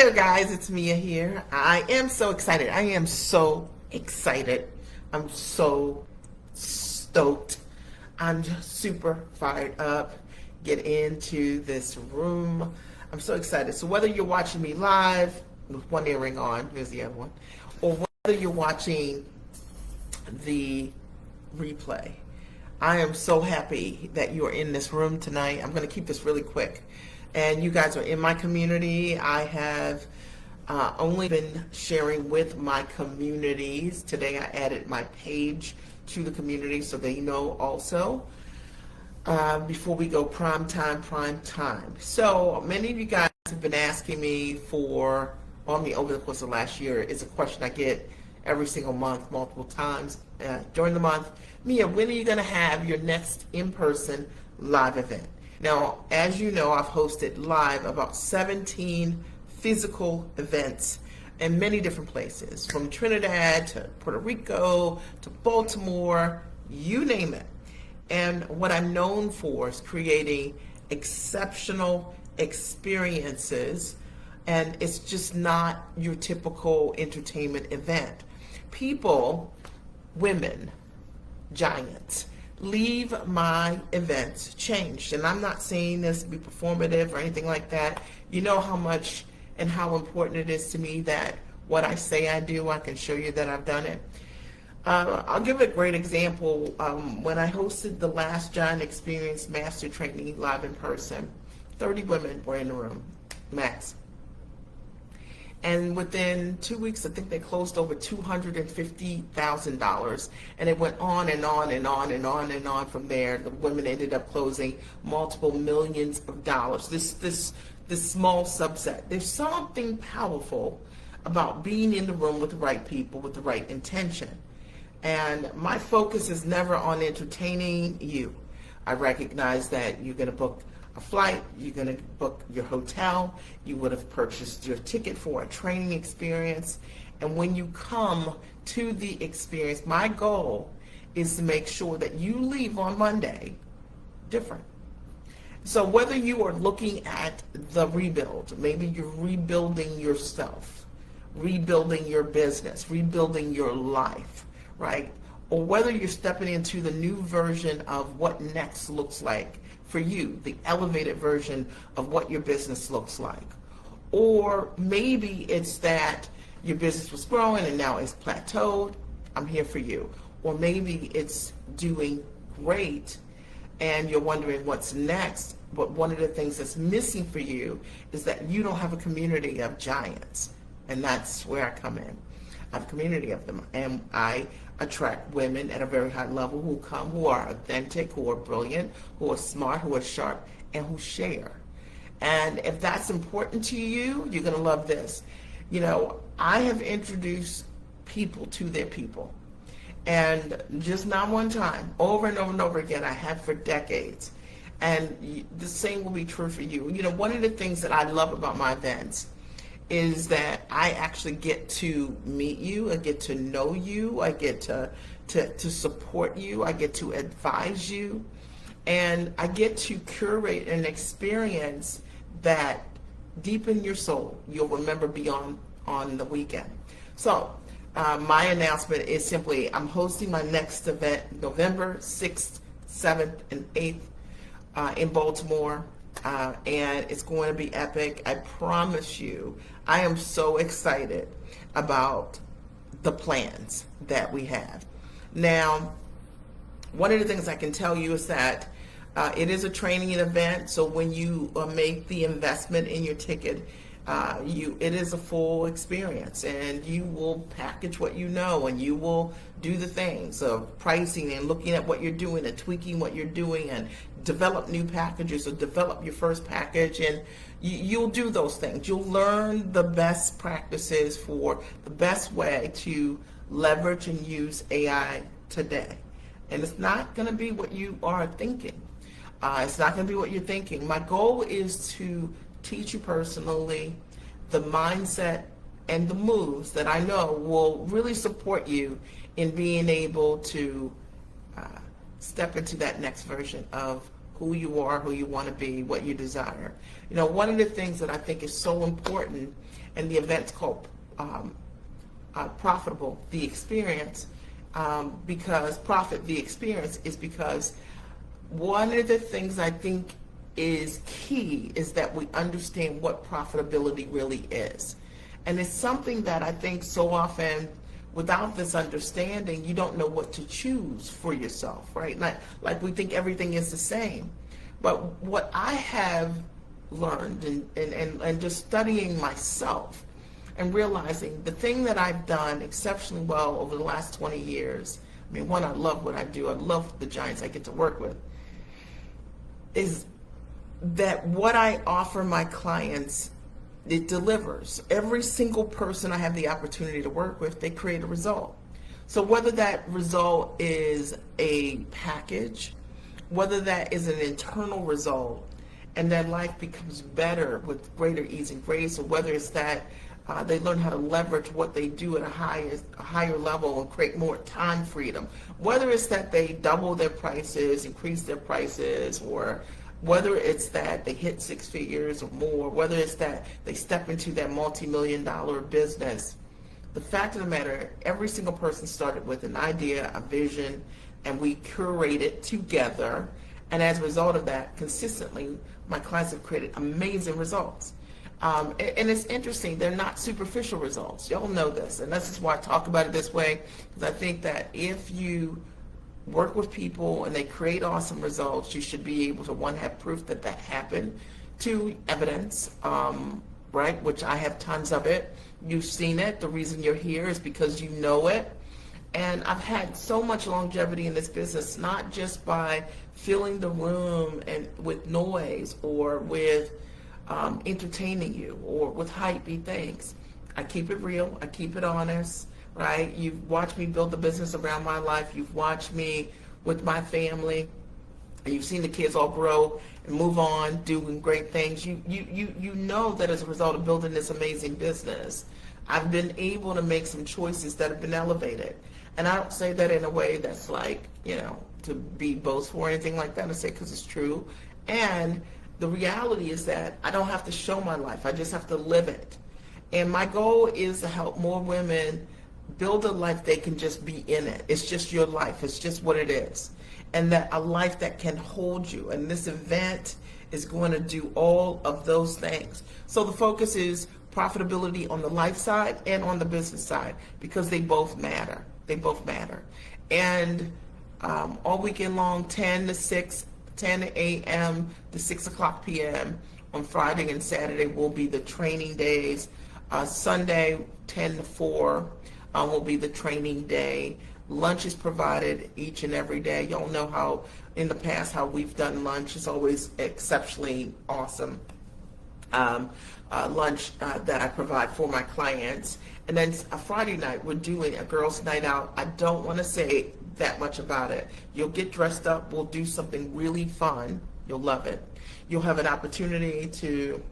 there, guys. It's Mia here. I am so excited. I'm so stoked. I'm just super fired up. Get into this room. I'm so excited. So whether you're watching me live with one earring on, here's the other one, or whether you're watching the replay, I am so happy that you are in this room tonight. I'm going to keep this really quick. And you guys are in my community. I have only been sharing with my communities. Today I added my page to the community so they know also. Before we go prime time. So many of you guys have been asking me on me over the course of last year. It's a question I get every single month, multiple times during the month. Mia, when are you going to have your next in-person live event? Now, as you know, I've hosted live about 17 physical events in many different places, from Trinidad to Puerto Rico to Baltimore, you name it. And what I'm known for is creating exceptional experiences, and it's just not your typical entertainment event. People, women, giants, leave my events changed. And I'm not saying this to be performative or anything like that. You know how much and how important it is to me that what I say I do, I can show you that I've done it. I'll give a great example. When I hosted the last Giant Experience Master Training live in person, 30 women were in the room, max. And within 2 weeks, I think they closed over $250,000. And it went on and on and on and on and on from there. The women ended up closing multiple millions of dollars. This small subset. There's something powerful about being in the room with the right people, with the right intention. And my focus is never on entertaining you. I recognize that you're going to book a flight, you're going to book your hotel, you would have purchased your ticket for a training experience, and when you come to the experience, my goal is to make sure that you leave on Monday different. So whether you are looking at the rebuild, maybe you're rebuilding yourself, rebuilding your business, rebuilding your life, right? Or whether you're stepping into the new version of what next looks like for you, the elevated version of what your business looks like. Or maybe it's that your business was growing and now it's plateaued. I'm here for you. Or maybe it's doing great and you're wondering what's next. But one of the things that's missing for you is that you don't have a community of giants. And that's where I come in. I have a community of them, and I attract women at a very high level who come, who are authentic, who are brilliant, who are smart, who are sharp, and who share. And if that's important to you, you're going to love this. You know, I have introduced people to their people, and just not one time, over and over and over again, I have for decades. And the same will be true for you. You know, one of the things that I love about my events is that I actually get to meet you, I get to know you, I get to support you, I get to advise you, and I get to curate an experience that deepen your soul. You'll remember beyond on the weekend. So my announcement is simply, I'm hosting my next event November 6th, 7th, and 8th in Baltimore. And it's going to be epic. I promise you, I am so excited about the plans that we have. Now, one of the things I can tell you is that it is a training event, so when you make the investment in your ticket, it is a full experience, and you will package what you know, and you will do the things of pricing and looking at what you're doing and tweaking what you're doing and develop new packages or develop your first package, and you'll do those things. You'll learn the best practices for the best way to leverage and use AI today. And it's not going to be what you are thinking. It's not going to be what you're thinking. My goal is to teach you personally the mindset and the moves that I know will really support you in being able to step into that next version of who you are, who you want to be, what you desire. You know, one of the things that I think is so important and the event's called Profitable the Experience, because Profit the Experience is because one of the things I think is key is that we understand what profitability really is. And it's something that I think so often, without this understanding, you don't know what to choose for yourself, right? Like we think everything is the same. But what I have learned and just studying myself and realizing the thing that I've done exceptionally well over the last 20 years, I mean, one, I love what I do. I love the giants I get to work with, is that what I offer my clients, it delivers. Every single person I have the opportunity to work with, they create a result. So whether that result is a package, whether that is an internal result, and that life becomes better with greater ease and grace, or whether it's that they learn how to leverage what they do at a higher level and create more time freedom, whether it's that they double their prices, increase their prices, or whether it's that they hit six figures or more, whether it's that they step into that multi-million-dollar business. The fact of the matter, every single person started with an idea, a vision, and we curate it together. And as a result of that, consistently, my clients have created amazing results. And it's interesting, they're not superficial results. Y'all know this, and this is why I talk about it this way, because I think that if you work with people and they create awesome results, you should be able to, one, have proof that that happened, two, evidence, right, which I have tons of it. You've seen it. The reason you're here is because you know it. And I've had so much longevity in this business, not just by filling the room and with noise or with entertaining you or with hypey things. I keep it real. I keep it honest. Right? You've watched me build the business around my life. You've watched me with my family, and you've seen the kids all grow and move on, doing great things. You know that as a result of building this amazing business, I've been able to make some choices that have been elevated. And I don't say that in a way that's like, to be boastful or anything like that. I say because it's true. And the reality is that I don't have to show my life. I just have to live it. And my goal is to help more women build a life they can just be in it. It's just your life. It's just what it is. And that a life that can hold you. And this event is going to do all of those things. So the focus is profitability on the life side and on the business side, because they both matter. They both matter. And all weekend long, 10 a.m. to 6 o'clock p.m. on Friday and Saturday will be the training days. Sunday, 10 to 4. Will be the training day. Lunch is provided each and every day. Y'all know how in the past how we've done lunch. It's always exceptionally awesome. Lunch that I provide for my clients. And then a Friday night, we're doing a girls' night out. I don't want to say that much about it. You'll get dressed up. We'll do something really fun. You'll love it. You'll have an opportunity to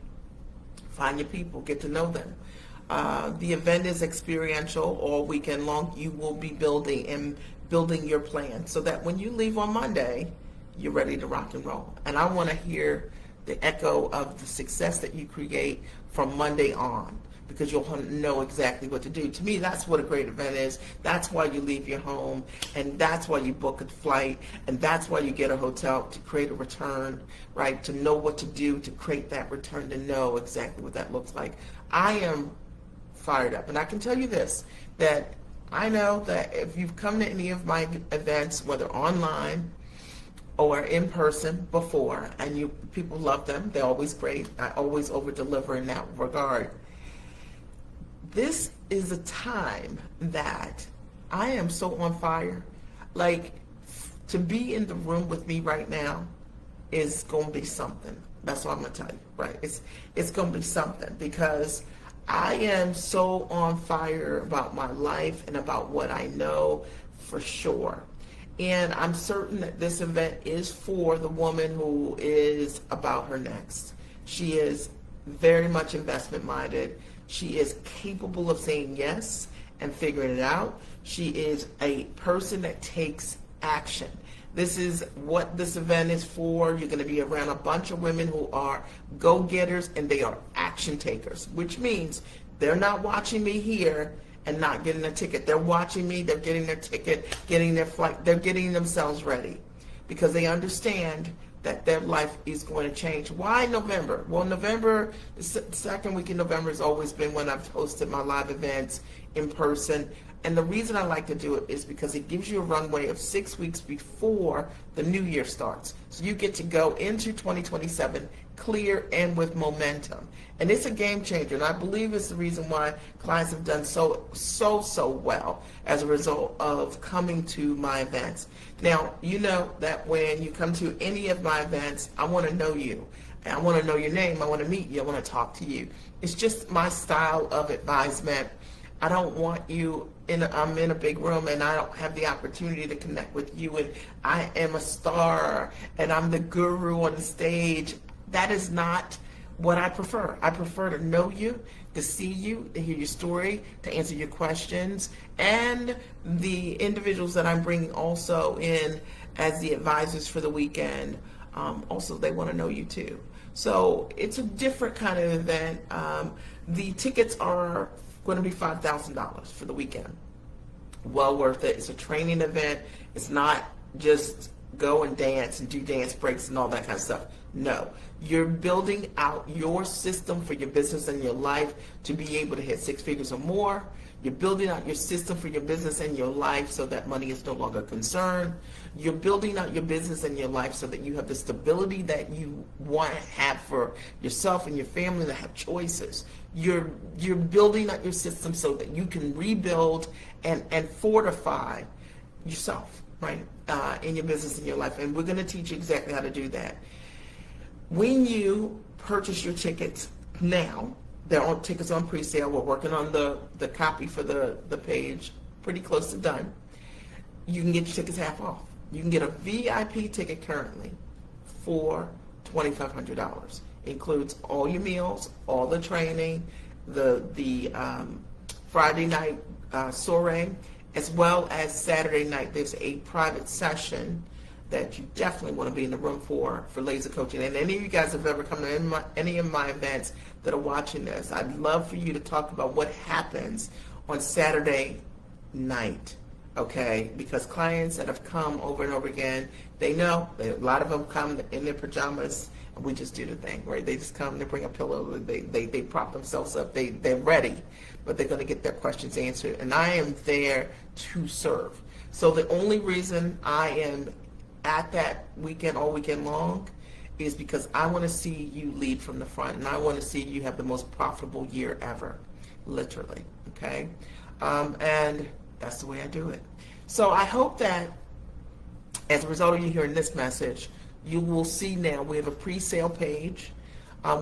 find your people, get to know them. The event is experiential all weekend long. You will be building your plan so that when you leave on Monday, you're ready to rock and roll. And I want to hear the echo of the success that you create from Monday on, because you'll know exactly what to do. To me, that's what a great event is. That's why you leave your home, and that's why you book a flight, and that's why you get a hotel, to create a return, right? To know what to do to create that return, to know exactly what that looks like. I am fired up, and I can tell you this, that I know that if you've come to any of my events, whether online or in person before, and people love them, they're always great. I always over deliver in that regard. This is a time that I am so on fire. Like, to be in the room with me right now is going to be something. That's what I'm going to tell you, right? It's going to be something, because I am so on fire about my life and about what I know for sure. And I'm certain that this event is for the woman who is about her next. She is very much investment minded. She is capable of saying yes and figuring it out. She is a person that takes action. This is what this event is for. You're going to be around a bunch of women who are go-getters, and they are action takers, which means They're not watching me here and not getting a ticket. They're watching me, they're getting their ticket, getting their flight, they're getting themselves ready because they understand that their life is going to change. Why November? Well, November, the second week in November has always been when I've hosted my live events in person. And the reason I like to do it is because it gives you a runway of 6 weeks before the new year starts. So you get to go into 2027 clear and with momentum. And it's a game changer. And I believe it's the reason why clients have done so well as a result of coming to my events. Now, you know that when you come to any of my events, I want to know you. I want to know your name. I want to meet you. I want to talk to you. It's just my style of advisement. I don't want you I'm in a big room and I don't have the opportunity to connect with you and I am a star and I'm the guru on the stage. That is not what I prefer. I prefer to know you, to see you, to hear your story, to answer your questions, and the individuals that I'm bringing also in as the advisors for the weekend, also they want to know you too. So it's a different kind of event. The tickets are going to be $5,000 for the weekend. Well worth it. It's a training event. It's not just go and dance and do dance breaks and all that kind of stuff. No, you're building out your system for your business and your life to be able to hit 6 figures or more. You're building out your system for your business and your life so that money is no longer a concern. You're building out your business and your life so that you have the stability that you want to have for yourself and your family, to have choices. You're building out your system so that you can rebuild and fortify yourself, right, in your business and your life. And we're going to teach you exactly how to do that. When you purchase your tickets now, they're on tickets on pre-sale. We're working on the copy for the page, pretty close to done. You can get your tickets half off. You can get a VIP ticket currently for $2,500. Includes all your meals, all the training, the Friday night soiree, as well as Saturday night. There's a private session that you definitely want to be in the room for laser coaching. And any of you guys have ever come to any of my events that are watching this, I'd love for you to talk about what happens on Saturday night, okay? Because clients that have come over and over again, they know, a lot of them come in their pajamas, and we just do the thing, right? They just come, they bring a pillow, they prop themselves up, they're ready, but they're going to get their questions answered. And I am there to serve. So the only reason I am at that weekend, all weekend long, is because I want to see you lead from the front, and I want to see you have the most profitable year ever, literally, okay? And that's the way I do it. So I hope that as a result of you hearing this message, you will see now we have a pre-sale page,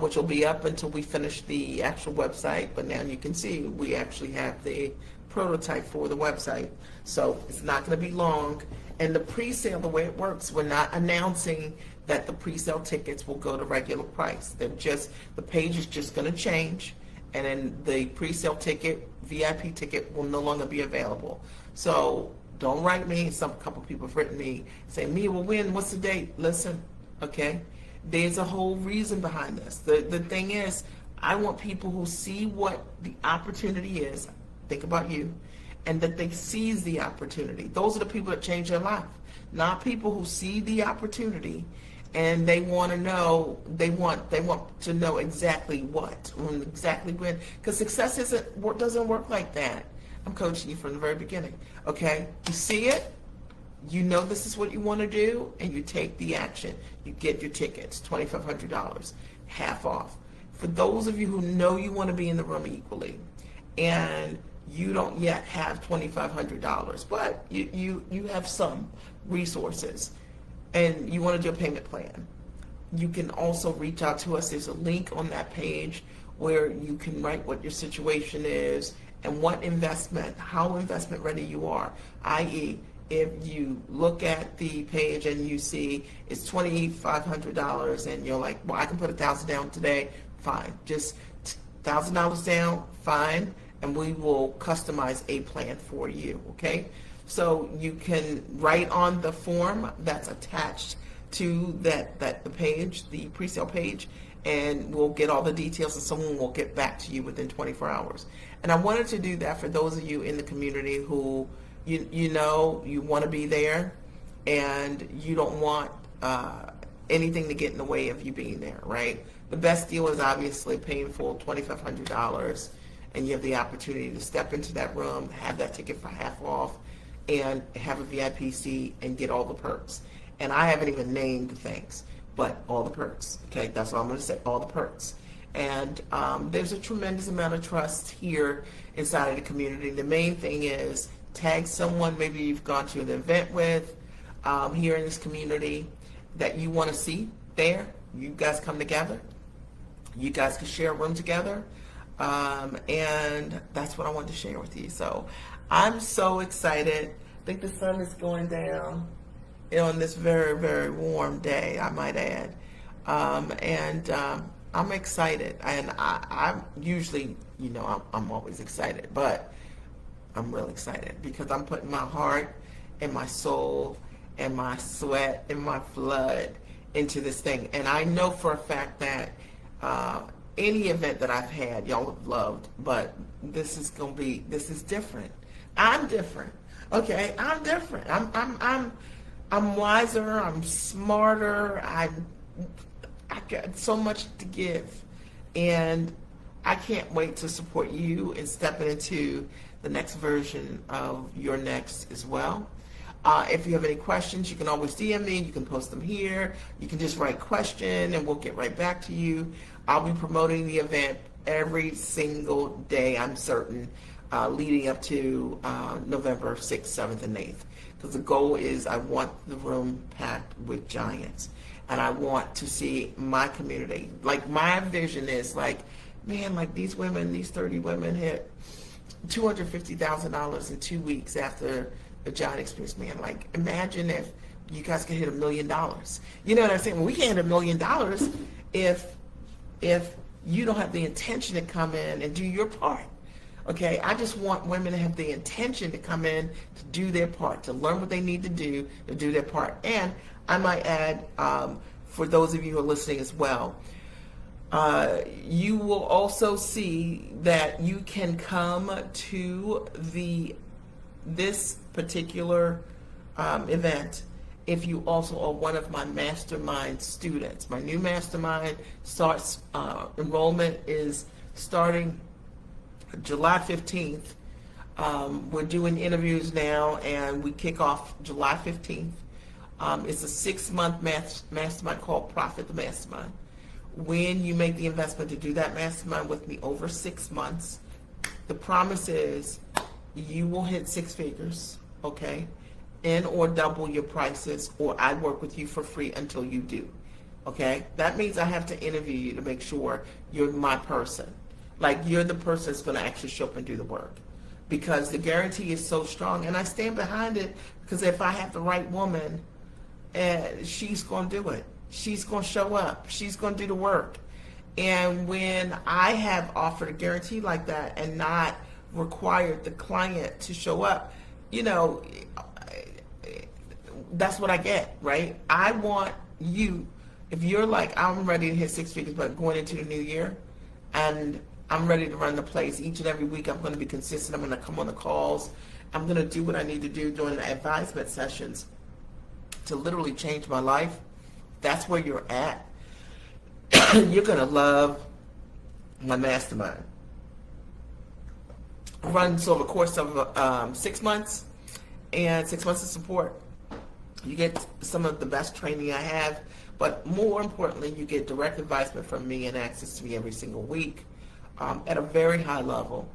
which will be up until we finish the actual website, but now you can see we actually have the prototype for the website. So it's not going to be long. And the pre-sale, the way it works, we're not announcing that the pre-sale tickets will go to regular price. They're just, the page is just going to change, and then the pre-sale ticket, VIP ticket, will no longer be available. So don't write me. A couple people have written me saying, "Mia, well, when? What's the date?" Listen, okay? There's a whole reason behind this. The thing is, I want people who see what the opportunity is, think about you, and that they seize the opportunity. Those are the people that change their life, not people who see the opportunity and they want to know, they want to know exactly what, exactly when, because success doesn't work like that. I'm coaching you from the very beginning, okay? You see it, you know this is what you want to do, and you take the action. You get your tickets, $2,500, half off. For those of you who know you want to be in the room equally, and you don't yet have $2,500, but you have some resources, and you want to do a payment plan, you can also reach out to us. There's a link on that page where you can write what your situation is and what investment, how investment ready you are, i.e., if you look at the page and you see it's $2,500 and you're like, well, I can put $1,000 down today, fine. Just $1,000 down, fine, and we will customize a plan for you, okay? So you can write on the form that's attached to the page, the pre-sale page, and we'll get all the details, and someone will get back to you within 24 hours. And I wanted to do that for those of you in the community who you want to be there, and you don't want anything to get in the way of you being there, right? The best deal is obviously paying full $2,500, and you have the opportunity to step into that room, have that ticket for half off, and have a VIP seat and get all the perks. And I haven't even named the things, but all the perks. Okay, that's all I'm going to say, all the perks. And there's a tremendous amount of trust here inside of the community. The main thing is tag someone maybe you've gone to an event with here in this community that you want to see there. You guys come together. You guys can share a room together. And that's what I wanted to share with you. So I'm so excited. I think the sun is going down on this very, very warm day, I might add. I'm excited. And I'm usually, I'm always excited, but I'm really excited because I'm putting my heart and my soul and my sweat and my blood into this thing. And I know for a fact that any event that I've had, y'all have loved, but this is different. I'm different. Okay, I'm different. I'm wiser. I'm smarter. I got so much to give, and I can't wait to support you in stepping into the next version of your next as well. If you have any questions, you can always DM me. You can post them here. You can just write question, and we'll get right back to you. I'll be promoting the event every single day, I'm certain, leading up to November 6th, 7th, and 8th. Because the goal is I want the room packed with giants. And I want to see my community. Like, my vision is like, man, like these women, these 30 women hit $250,000 in 2 weeks after the giant experience. Man, like, imagine if you guys could hit $1 million. You know what I'm saying? Well, we can't hit $1 million if you don't have the intention to come in and do your part. Okay, I just want women to have the intention to come in to do their part, to learn what they need to do their part. And I might add, for those of you who are listening as well, you will also see that you can come to this particular event if you also are one of my mastermind students. My new mastermind starts, enrollment is starting July 15th. We're doing interviews now, and we kick off July 15th. It's a 6-month mastermind called Profit Mastermind. When you make the investment to do that mastermind with me over 6 months, the promise is you will hit 6 figures, okay? And or double your prices, or I work with you for free until you do, okay? That means I have to interview you to make sure you're my person. Like, you're the person that's going to actually show up and do the work. Because the guarantee is so strong, and I stand behind it, because if I have the right woman, she's going to do it. She's going to show up. She's going to do the work. And when I have offered a guarantee like that and not required the client to show up, that's what I get, right? I want you, if you're like, I'm ready to hit 6 figures, but going into the new year, and I'm ready to run the place each and every week. I'm going to be consistent. I'm going to come on the calls. I'm going to do what I need to do during the advisement sessions to literally change my life. That's where you're at. You're going to love my mastermind. Runs over the course of 6 months, and 6 months of support. You get some of the best training I have, but more importantly, you get direct advisement from me and access to me every single week. At a very high level,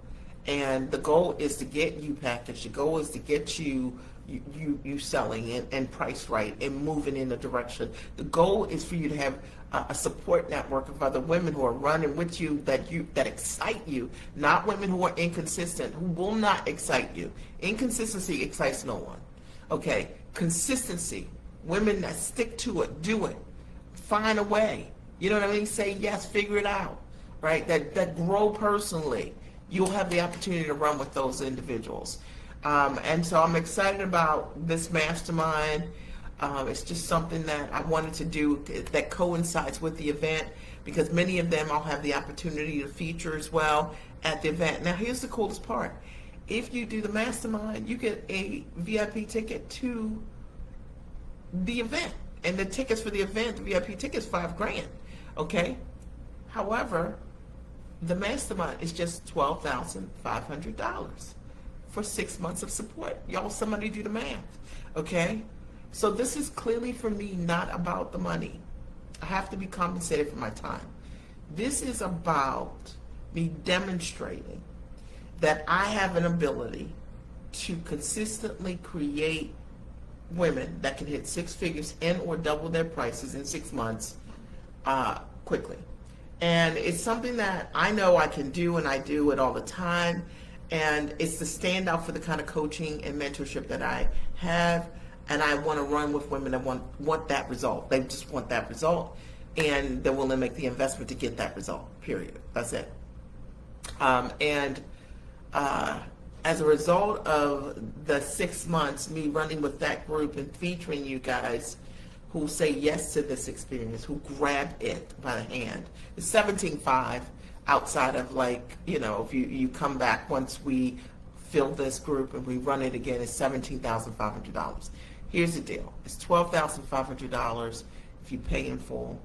and the goal is to get you packaged. The goal is to get you selling and priced right and moving in a direction. The goal is for you to have a support network of other women who are running with you that excite you, not women who are inconsistent, who will not excite you. Inconsistency excites no one. Okay, consistency, women that stick to it, do it, find a way. You know what I mean? Say yes, figure it out. Right, that grow personally. You'll have the opportunity to run with those individuals. And so I'm excited about this mastermind. It's just something that I wanted to do that coincides with the event, because many of them I'll have the opportunity to feature as well at the event. Now, here's the coolest part. If you do the mastermind, you get a VIP ticket to the event. And the tickets for the event, the VIP ticket's $5,000. Okay? However, the mastermind is just $12,500 for 6 months of support. Y'all, somebody do the math. Okay? So this is clearly for me not about the money. I have to be compensated for my time. This is about me demonstrating that I have an ability to consistently create women that can hit six figures and or double their prices in 6 months quickly. And it's something that I know I can do, and I do it all the time. And it's the standout for the kind of coaching and mentorship that I have. And I want to run with women that want that result. They just want that result, and they're willing to make the investment to get that result, period. That's it. As a result of the 6 months, me running with that group and featuring you guys who say yes to this experience, who grab it by the hand, it's 17.5 outside of, like, you know, if you come back once we fill this group and we run it again, it's $17,500. Here's the deal. It's $12,500 if you pay in full.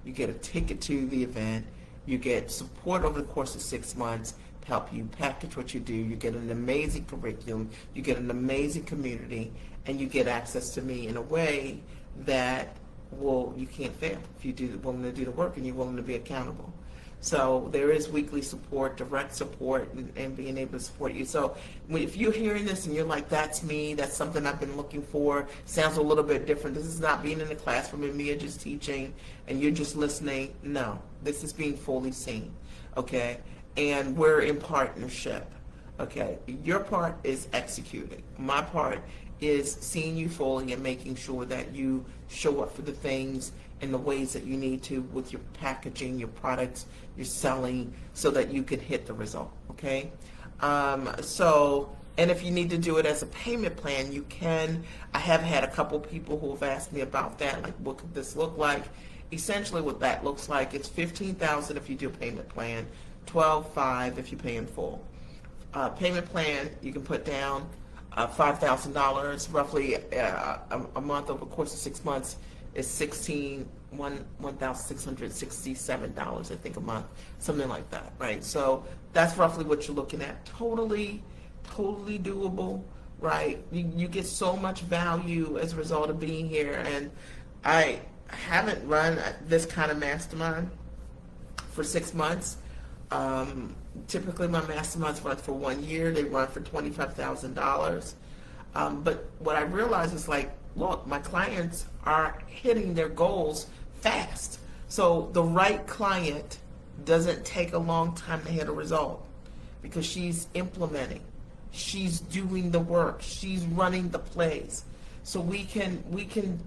You get a ticket to the event. You get support over the course of 6 months to help you package what you do. You get an amazing curriculum. You get an amazing community. And you get access to me in a way that, well, you can't fail if you're willing to do the work and you're willing to be accountable. So there is weekly support, direct support, and being able to support you. So if you're hearing this and you're like, that's me, that's something I've been looking for, sounds a little bit different. This is not being in the classroom and me just teaching and you're just listening. No, this is being fully seen, okay? And we're in partnership, okay? Your part is executing. My part is seeing you fully and making sure that you show up for the things in the ways that you need to with your packaging, your products, your selling, so that you can hit the result, okay? And if you need to do it as a payment plan, you can. I have had a couple people who have asked me about that, like, what could this look like? Essentially what that looks like, it's $15,000 if you do a payment plan, $12,500 if you pay in full. Payment plan, you can put down $5,000, roughly a month over the course of 6 months is $1,667, I think, a month, something like that, right? So that's roughly what you're looking at. Totally doable, right? You get so much value as a result of being here. And I haven't run this kind of mastermind for 6 months. Typically my masterminds run for 1 year. They run for $25,000. But what I realize is, like, look, my clients are hitting their goals fast. So the right client doesn't take a long time to hit a result because she's implementing, she's doing the work, she's running the plays. So we can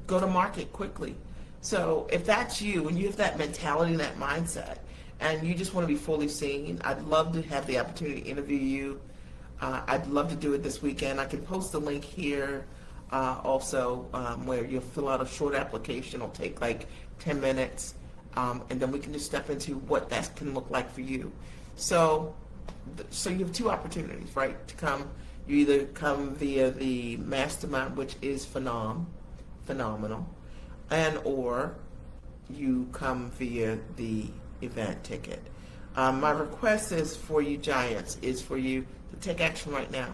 go to market quickly. So if that's you and you have that mentality and that mindset and you just want to be fully seen, I'd love to have the opportunity to interview you. I'd love to do it this weekend. I can post a link here also where you'll fill out a short application. It'll take like 10 minutes, and then we can just step into what that can look like for you. So you have two opportunities, right, to come. You either come via the mastermind, which is phenomenal, and or you come via the event ticket. My request is for you giants, is for you to take action right now.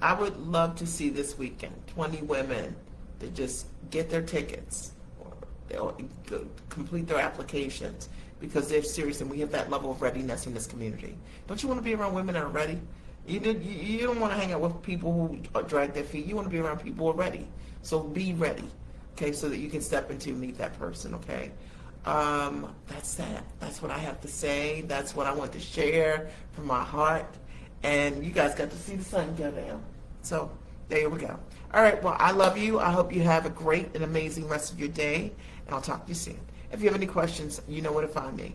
I would love to see this weekend 20 women that just get their tickets or complete their applications because they're serious, and we have that level of readiness in this community. Don't you want to be around women that are ready? You don't want to hang out with people who drag their feet. You want to be around people who are ready. So be ready, okay, so that you can step into meet that person, okay? That's that. That's what I have to say. That's what I want to share from my heart. And you guys got to see the sun go down. So there we go. All right, well, I love you. I hope you have a great and amazing rest of your day, and I'll talk to you soon. If you have any questions, you know where to find me.